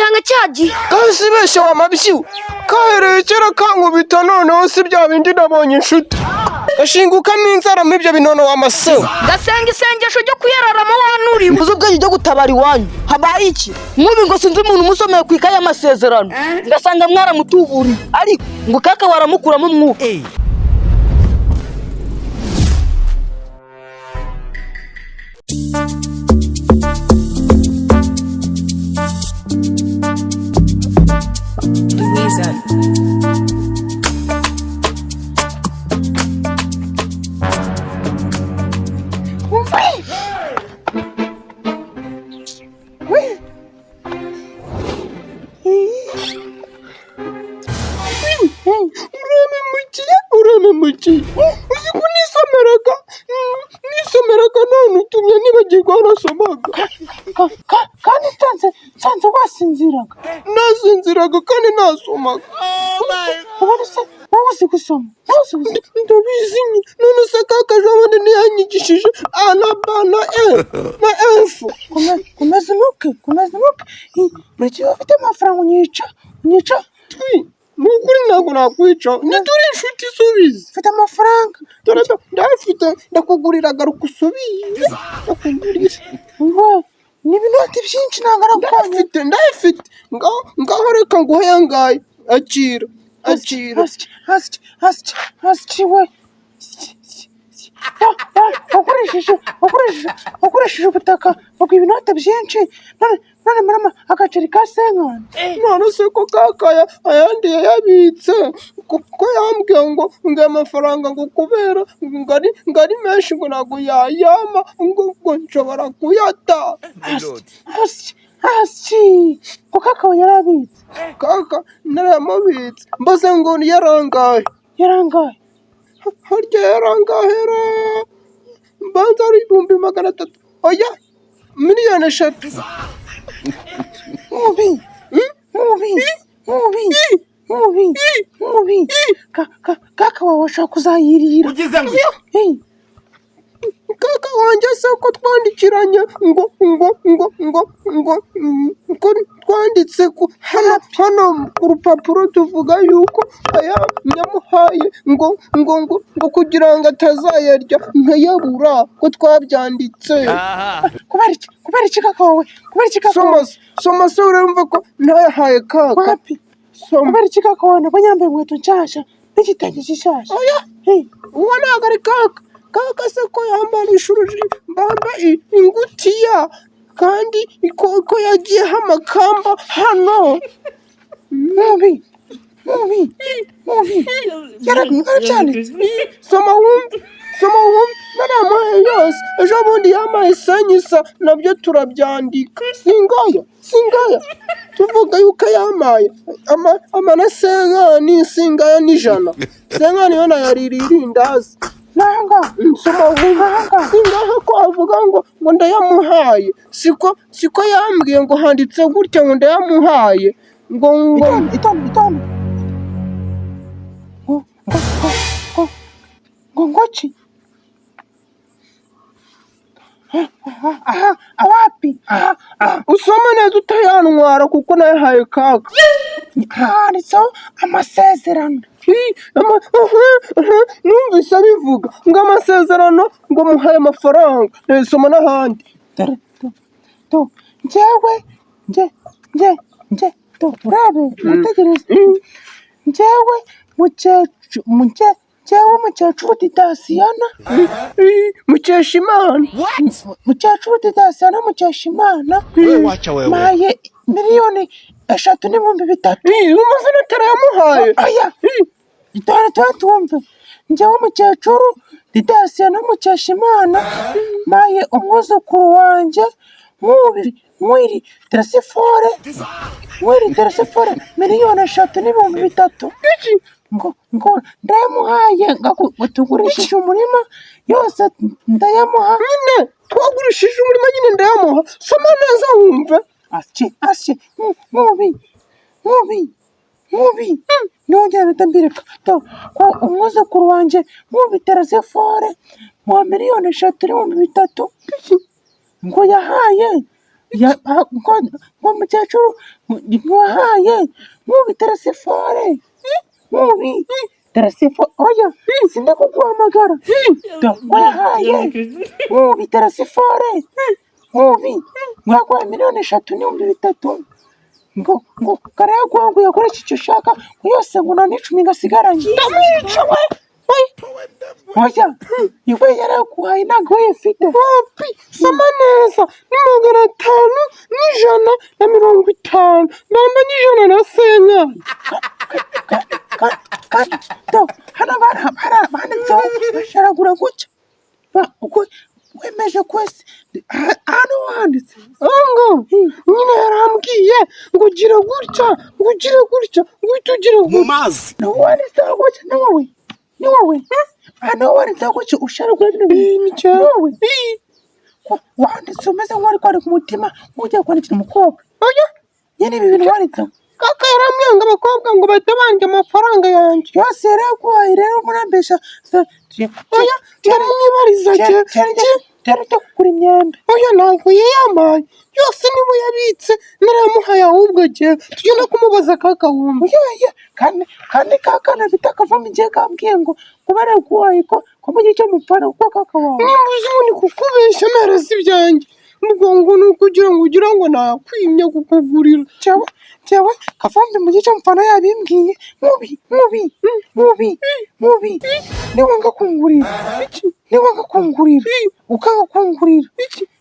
igihanga cyagiye. Kasi beshe wa mabyiu. Kaherekera kankubita noneho si bya bindi nabonye inshuti. Gashingukamo inzara mu ibyo binono w'amaseho. Gasenga isengesho ryo kuyararamo wanuri. Uzi ubwenge byo gutabara iwanyu. Habaye iki? Mubi ngo sinzi umuntu umusomeye ku ikaye y'amasezerano. Ngasanga mwaramutuburiye. Ariko ngo kaka waramukuramo umwuka. Uramemukiye. Uzi ko nisomeraga none utumye nibagirwa nasomaga. Kandi nsanze wasinziraga. Nasinziraga kandi nasomaga. Wowe uzi gusoma? Ndabizi none se kaka jabone ntiyanyigishije A na B na E na F. Komeza unuke. Urakiye ufite amafaranga unyica. Nukuri ntabwo nakwica. Nituri inshuti subize. Ufite amafaranga. Ndafite ndakugurira garuka usubize. N'ibinoti byinshi ntabwo arakwanya. Ndafite. Ngaho reka nguhe ngaye. Akira. Hasiki we. Wakoresheje ubutaka bagwa ibinota byinshi none murama agaceri ka senkani. None se ko kaka ayandi yayabitse kuko yambwiye ngo amafaranga ngo kubera ngari menshi ngo ntabwo yayama ngo nshobora kuyata. Hasi ko kaka we yarabitse. Kaka narayamubitse mbaze ngo yarangaye. Harya yarangahera mbanza ari 300,000. Oya 3,000,000. Mubi. Kaka wawe ashaka kuzayirira. Ugize ngo Kaka wanjye se ko twandikiranye ngo twanditse ku hano ku rupapuro tuvuga yuko aya nyamuhaye ngo kugira ngo atazayarya nkayabura ko twabyanditse. Kubera iki kaka wawe? Soma se urumva ko ntayahaye kaka. Wapi? Kubera iki kaka wawe nabwo yambaye inkweto nshyashya n'igitenge gishyashya? Oya uwo ntabwo ari kaka. Kaka se ko yambara ishururi mbamba ingutiya kandi ko yagiyeho amakamba hano. Mubi. Yarabyanditse. Soma wumve naramuhaye yose. Ejo bundi yamaye senyisa nabyo turabyandika. Singaya tuvuga yuko yamaye amana senkani singaya n'ijana. Senkani yo nayaririye irindazi. Nanga Soma wumve singaho ko avuga ngo ndayamuhaye. Siko yambwiye ngo handitse gutya ngo ndayamuhaye ngo itonde. Ngochi. Awapi? Usome neza utayantwara kuko nayahaye kaka. Handitseho amasezerano. Numvise bivuga ngo amasezerano ngo muhaye amafaranga. Soma n'ahandi. Urabe nategereza. Njyewe mukecuru Didasiyana. Mukeshimana. Mukecuru Didasiyana Mukeshimana. Maye 3,300,000. Umaze natarayamuhaye. Aya. Tumve. Njyewe mukecuru Didasiyana Mukeshimana maye umwuzukuru wanjye mwiri Teresifore 3,300,000. Ngo ndayamuhaye tugurishije umurima yose ndayamuha. Nyine twagurishije umurima nyine ndayamuha. Soma neza wumve. Asye mubi nongera bitambireka ko umwuzukuru wanjye mubi Teresifore 3,300,000 ngo yahaye ngo mukecuru ntiwahaye mubi terasifore mubi terasifore oya sinde kuguhamagara wahaye mubi terasifore mubi mwaguhaye 3,300,000 ngo karayagwa ngo yakoresha icyo ushaka yose ngo nta n'icumi ngasigaranye ndamwica we oya iwe yaraguhaye ntabwo uyifite wapi sama neza ni 500 n'150 ndamba n'ijana na senya hano banditseho basharagura gutya uko wemeje kwese hano wanditse ngo nyine yarambwiye ngo gira gutya ngo ugire gutya ngo utugire mu mazi nawe wanditseho gutya ni wowe hano wanditseho gutya usharagura ibintu wowe wanditse umeze nk'uwari kwandika umutima ugiye kwandikira umukobwa oya nyine ibi bintu wanditseho kaka yaramwanga abakobwa ngo bahita banja amafaranga yanjye yose yaraguhaye rero murambesha oya yaramwibariza cyane kugura imyenda oya ntabwo yayamaye yose niwe yabitse naramuhaye ahubwo agiye tugenda kumubaza kaka wumva kandi kaka nabita akavamo igihe kambwiye ngo baraguhaye ko mu gihe cyo mupfana kuko kaka wawe nimba uzi ngo ni kukubeshya narasi ibyanjye ngo ni ukugira ngo ugira ngo nakwimye kukugurira cyawe kavombe mu gihe cy'umufana yabimbwiye mubi niwanga kungurira ukanga kungurira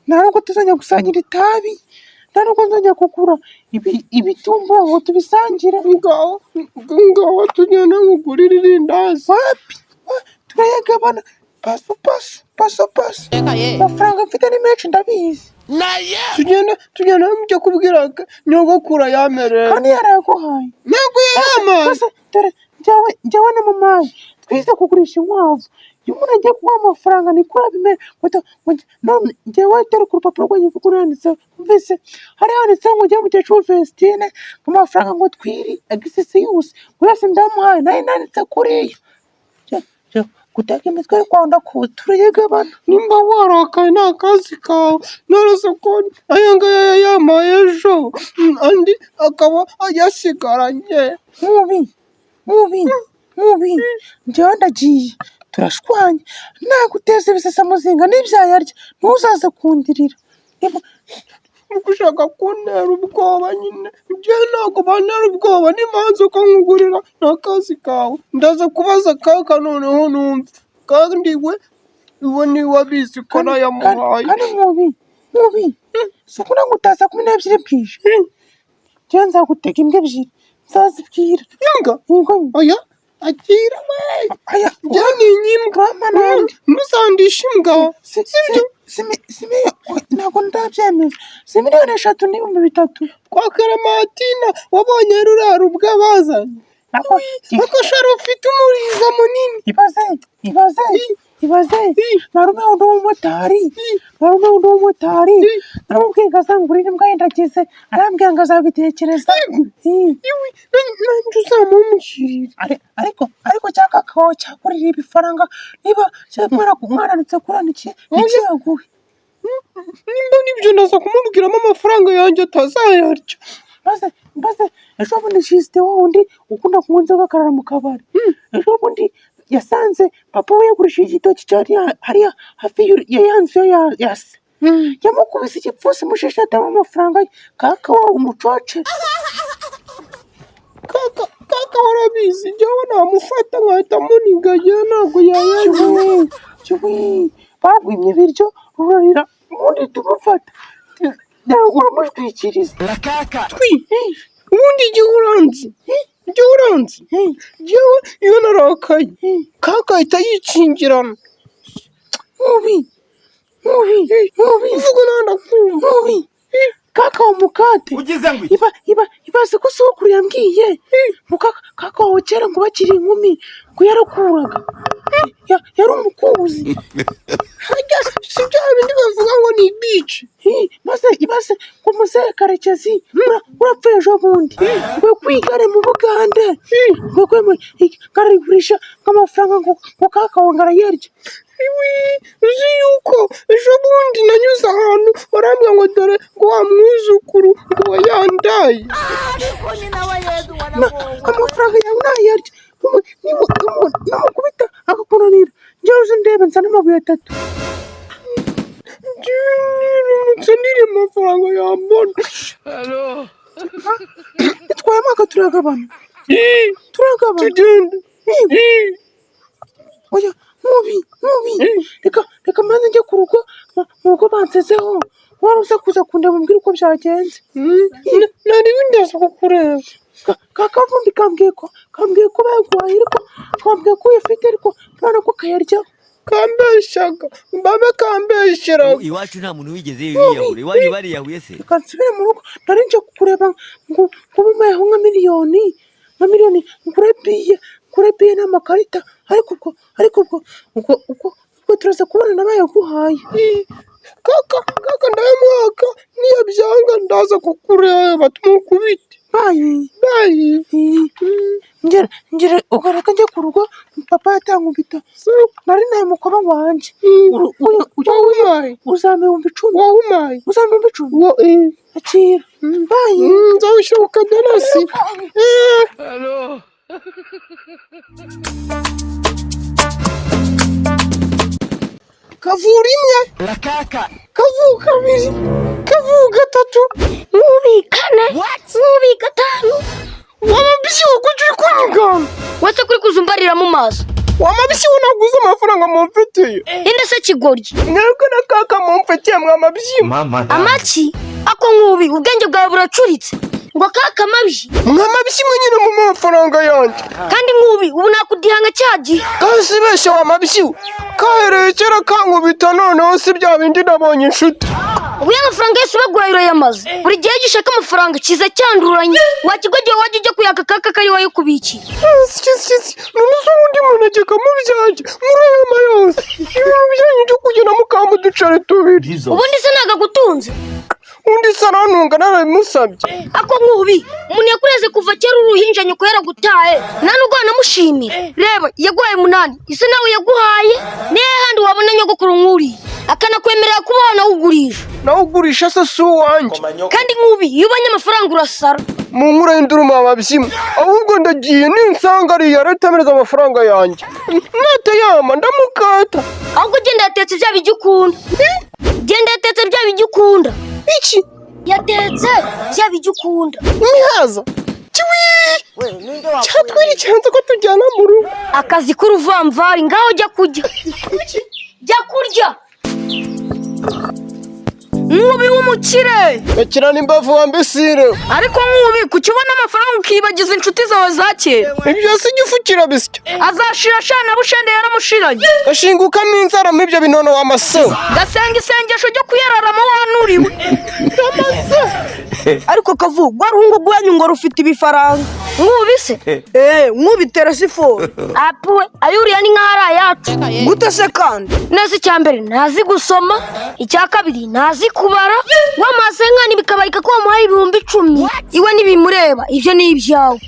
ntabwo tuzajya gusangira itabi ntabwo nzajya kugura ibitumbo ngo tubisangire ngaho tugenda nkugurira irindazi wapi turayagabana paso amafaranga mfite ni menshi ndabizi tugenda mujya kubwira nyogokuru yamereye kandi yaraguhaye ntabwo yayamaye dore njyewe na mamaye twize kugurisha inkwavu iyo umuntu agiye kuguha amafaranga ni kuri abimere njyewe dore ku rupapuro rwanjye kuko yanditseho mbese hari handitseho ngo ujye mukecuru Vestine ngo amafaranga ngo twiri agisisiyusi wese ndamuhaye nayo nanditse kuriya guteka imitwe yo kwanda turayagabana nimba warakaye ni akazi kawe narose ko aya ngaya yayamaye ejo andi akaba ayasigaranye mubi njyewe ndagiye turashwanya naguteza ibisesamuzinga n'ibyayarya ntuzaze kundirira ugushaka kuntera ubwoba nyine njyewe ntabwo bantera ubwoba n'imanza ukankugurira ni akazi kawe ndaza kubaza kaka noneho numve kandi iwe niwe abizi ko nayamuhaye kandi mubi si ukuri ngo utaza 12 bwije njyewe nzagutega imbwa ebyiri nzazibwira imbwa oya akira we njyewe ni iny'imbwa ntuzandishe imbwa ntabwo ndabyemeza si 3,300,000 kwa Karamatina wabonye ruriya rubwa bazanye akashara ufite umurizo munini ibaze narume undi w'umumotari naramubwiye ngo azangurire imbwa yendagize arambwira ngo azabitekereza nanjye uzamumukirira ariko cyaka kawe cyakurira ibifaranga niba mwaranitse kuranikiye nicyo yaguhe nimba nibyo ndaza kumubwiramo amafaranga yanjye atazayarya maze ejo bundi jisite wundi ukunda kunywa inzoga akarara mu kabari ejo bundi yasanze papa we yagurishije igitoki cyari hariya hafi ya nzu ya se yamukubise igipfunsi musheshe atama amafaranga ye kaka wawe umucoce kaka warabizi njyewe namufata nkahita munigaye ntabwo yayagiwe bagwimye ibiryo rurarira ubundi tumufata uramutwikiriza ubundi igihe uranzi njyewe iyo narakaye kaka ahita yikingirana mubi uvuga nanakumva kaka umukate ibaze ko sokuru yambwiye kaka wawe kera ngo bakiri inkumi ngo yarakuraga yari umukuzi si bya bindi bavuga ngo ni ibici maze ibaze ngo muzehe Karekezi urapfa ejo bundi ngo kwigare mu Bugande ngo karigurisha nk'amafaranga ngo kakawa ngarayerya. Uzi yuko ejo bundi nanyuze ahantu barambwira ngo dore ngo wa mwuzukuru ngo yandaye amafaranga yawe nayarya namukubita akakunanira njyewe uzi ndebe nsa n'amabuye 3 nsanire amafaranga yambona. Itwaye amaka turagabana tugende. Oya mubi reka maze njye ku rugo bansezeho wari uza kuza kundeba umbwira uko byagenze. Nari bindaza kukureba kakavumbi kambwiye ko baguhaye ariko kambwiye ko uyafite ariko none ko kayaryaho kambeshaga mbabe kambesheraga. Iwacu nta muntu wigeze yiyahura. Iwanyu bariyahuye se? Kansubire mu rugo nari nje kukureba ngo ubumayeho nka miliyoni kure biye n'amakarita ariko ubwo turaza kubona nabayaguhaye. Kaka ndayamwaka niyo byanga ndaza kukureba tumukubite. Bayi ngere ugaraka njye ku rugo papa yatankubita nari naye mukoba wanje uzambe 10,000 uzambe 10,000 akira bayi nzawushoboka darasi. Hello kavura imwe kavuga kabiri kavuga 3 Mubi 4 Mubi 5 wamabisi wakujuri kunyigana wase kuri kuzumbarira mu maso. Wamabisi unaguze amafaranga mumfitiye Inde se kigoryi nako na kaka mumfitiye mwamabisi amaki ako Nkubi ubwenge bwawe buracuritse ngo kaka mabyi mwamabisi mwenyine mu mafaranga yanjye kandi Nkubi ubu nakudihanga cyagiye kasi beshe wamabisi kaherekera kankubita noneho si bya bindi nabonye inshuti. Ubu y'amafaranga yose bagurayiro yamaze buri gihe gishaka amafaranga kiza cyanduranye wakigogeye wajya ujya kuyaka kaka kari wayo kubikiye. None se undi munege kamubyaje murema yose ibintu byanyu byo kugenda mukambu ducare tubiri ubundi se nagagutunze undi saranunga naramusabye. Ako Nkubi umuntu yakureze kuva kera uruhinja nyoko yaragutaye nta nubwo namushimira. Reba yaguhaye 8 ise nawe yaguhaye nihe handi wabona nyogokuru nkuri akanakwemerera kubona ugurisha nawe ugurisha se si uwanjye kandi Nkubi iyo ubanye amafaranga urasara mu nkura induruma ababyimu ahubwo ndagiye ninsanga ari yaratamereza amafaranga yanjye natayama ndamukata ahubwo genda yatetse bya bijya ukunda genda yatetse bya bijya ukunda iki yatetse bya bijya ukunda imihaza cyatwiri cyanze ko tujyana mu rugo akazi k'uruvamvari ngaho jya kurya Nkubi w'umukire akirana imbavu wa mbesire ariko Nkubi kukibona amafaranga ukibagiza inshuti zawe za kera ibyo si gifukira bisyo azashira shana bushende yaramushiranye gashingukamo inzara mu ibyo binono w'amaso gasenga isengesho ryo kuyararamo wanuriwe ariko kavu rwarungu rwanyu ngo rufite ibifaranga Nkubi se Nkubi terasifo apuwe ayuriya ni nk'ahari ayacu gute se kandi neza icyambere ntazi gusoma icya kabiri ntazi kubara wamaze nkani bikabarika ko wamuhaye 10,000 iwe nibimureba ivyo ni ibyawe.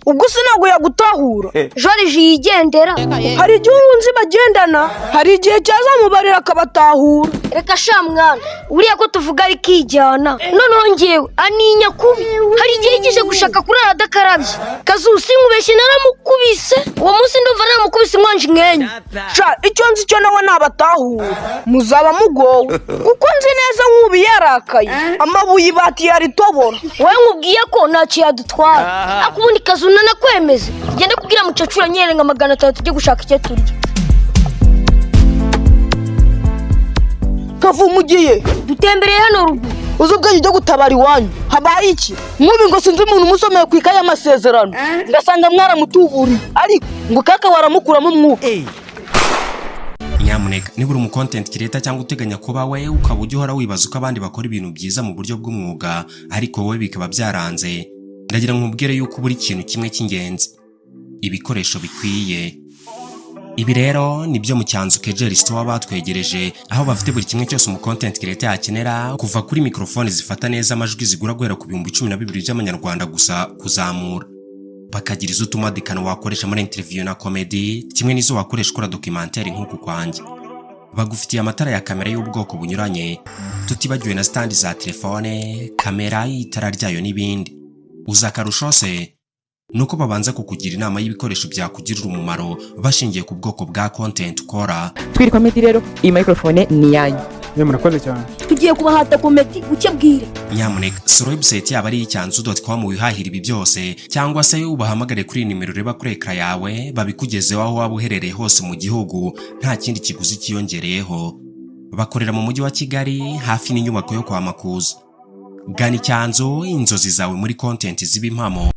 ubwo se ntabwo yagutahura Joriji yigendera hari igihe unzi bagendana hari igihe cyazamubarira akabatahura. reka sha mwana uriya ko tuvuga ari kijyana noneho ngewe aninya kubi hari igihe yigije gushaka kurara adakarabye kazusi nkubeshye naramukubise uwo munsi ndumva naramukubise inkonje nkenye sha icyo nzi cyo nawe nabatahura muzaba mugowe kuko nzi neza Nkubi yarakaye amabuye ibati yaritobora wowe nkubwiye ko ntacyo yadutwara akubundi kazuna nakwemeze gende kubwira mucacura nyerenga 300 tujye gushaka icyo turya. Kavu mugiye dutembereye hano ruguru uzi ubwenge byo gutabara iwanyu habaye iki Nkubi ngo sinzi umuntu umusomeye ku ikaye y'amasezerano ngasanga mwaramutuburiye ariko ngo kaka waramukuramo umwuka. Nyamuneka niba uri content creator cyangwa uteganya kuba we ukaba ujya uhora wibaza uko abandi bakora ibintu byiza mu buryo bw'umwuga ariko wowe bikaba byaranze, ndagira nkubwire yuko buri kintu kimwe cy'ingenzi ibikoresho bikwiye. Ibi rero nibyo mu Cyanzu Kegel Store batwegereje, aho bafite buri kimwe cyose umu content creator yakenera, kuva kuri mikrofone zifata neza amajwi zigura guhera ku 12,000 by'amanyarwanda gusa kuzamura. Bakagira izo utumadikano wakoresha muri interview na comedy, kimwe n'izo wakoresha ukora documentaire nk'uku kwanjye. Bagufitiye amatara ya kamera y'ubwoko bunyuranye, tutibagiwe na stand za telefone, kamera y'itara ryayo n'ibindi. Uzakarusho se nuko babanza kukugira inama y'ibikoresho byakugirira umumaro bashingiye ku bwoko bwa content ukora. Twiri Comedy rero iyi microphone ni yanyu. Murakoze cyane. Tugiye kubahata Comedy bucye bwire. Nyamuneka sura website yaba ari icyanzu.com wihahira ibi byose, cyangwa se ubahamagare kuri nimero reba kuri ekra yawe babikugezeho aho waba uherereye hose mu gihugu nta kindi kiguzi kiyongereyeho. Bakorera mu mujyi wa Kigali hafi n'inyubako yo kwa Makuza. Gana Icyanzu, inzozi zawe muri content ziba impamo.